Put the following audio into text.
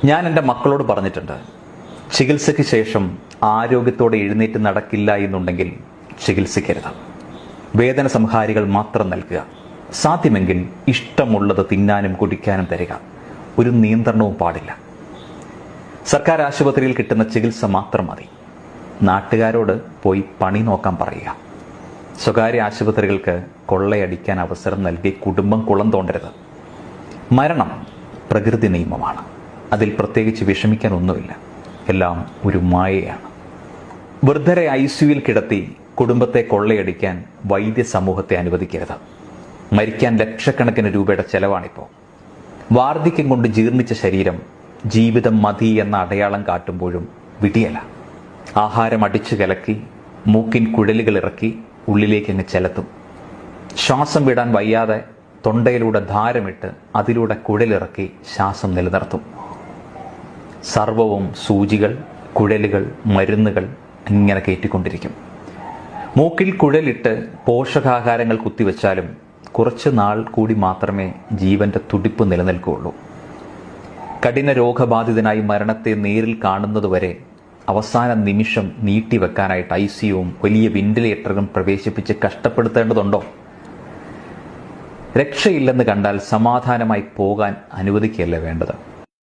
ഞാൻ എൻ്റെ മക്കളോട് പറഞ്ഞിട്ടുണ്ട്, ചികിത്സയ്ക്ക് ശേഷം ആരോഗ്യത്തോടെ എഴുന്നേറ്റ് നടക്കില്ല എന്നുണ്ടെങ്കിൽ ചികിത്സിക്കരുത്. വേദന സംഹാരികൾ മാത്രം നൽകുക. സാധ്യമെങ്കിൽ ഇഷ്ടമുള്ളത് തിന്നാനും കുടിക്കാനും തരിക. ഒരു നിയന്ത്രണവും പാടില്ല. സർക്കാർ ആശുപത്രിയിൽ കിട്ടുന്ന ചികിത്സ മാത്രം മതി. നാട്ടുകാരോട് പോയി പണി നോക്കാൻ പറയുക. സ്വകാര്യ ആശുപത്രികൾക്ക് കൊള്ളയടിക്കാൻ അവസരം നൽകി കുടുംബം കുളം തോണ്ടരുത്. മരണം പ്രകൃതി നിയമമാണ്. അതിൽ പ്രത്യേകിച്ച് വിഷമിക്കാൻ ഒന്നുമില്ല. എല്ലാം ഒരു മായയാണ്. വൃദ്ധരെ ICUവിൽ കിടത്തി കുടുംബത്തെ കൊള്ളയടിക്കാൻ വൈദ്യ സമൂഹത്തെ അനുവദിക്കരുത്. മരിക്കാൻ ലക്ഷക്കണക്കിന് രൂപയുടെ ചെലവാണിപ്പോൾ. വാർദ്ധക്യം കൊണ്ട് ജീർണിച്ച ശരീരം ജീവിതം മതി എന്ന അടയാളം കാട്ടുമ്പോഴും വിടിയല. ആഹാരം അടിച്ചു കലക്കി മൂക്കിൻ കുഴലുകൾ ഇറക്കി ഉള്ളിലേക്ക് അങ്ങ് ചെലുത്തും. ശ്വാസം വിടാൻ വയ്യാതെ തൊണ്ടയിലൂടെ ധാരമിട്ട് അതിലൂടെ കുഴലിറക്കി ശ്വാസം നിലനിർത്തും. സർവവും സൂചികൾ, കുഴലുകൾ, മരുന്നുകൾ ഇങ്ങനെ കയറ്റിക്കൊണ്ടിരിക്കും. മൂക്കിൽ കുഴലിട്ട് പോഷകാഹാരങ്ങൾ കുത്തിവെച്ചാലും കുറച്ച് നാൾ കൂടി മാത്രമേ ജീവന്റെ തുടിപ്പ് നിലനിൽക്കുകയുള്ളൂ. കഠിന രോഗബാധിതനായി മരണത്തെ നേരിൽ കാണുന്നതുവരെ അവസാന നിമിഷം നീട്ടിവെക്കാനായിട്ട് ICUവും വലിയ വെന്റിലേറ്ററും പ്രവേശിപ്പിച്ച് കഷ്ടപ്പെടുത്തേണ്ടതുണ്ടോ? രക്ഷയില്ലെന്ന് കണ്ടാൽ സമാധാനമായി പോകാൻ അനുവദിക്കുകയല്ലേ വേണ്ടത്.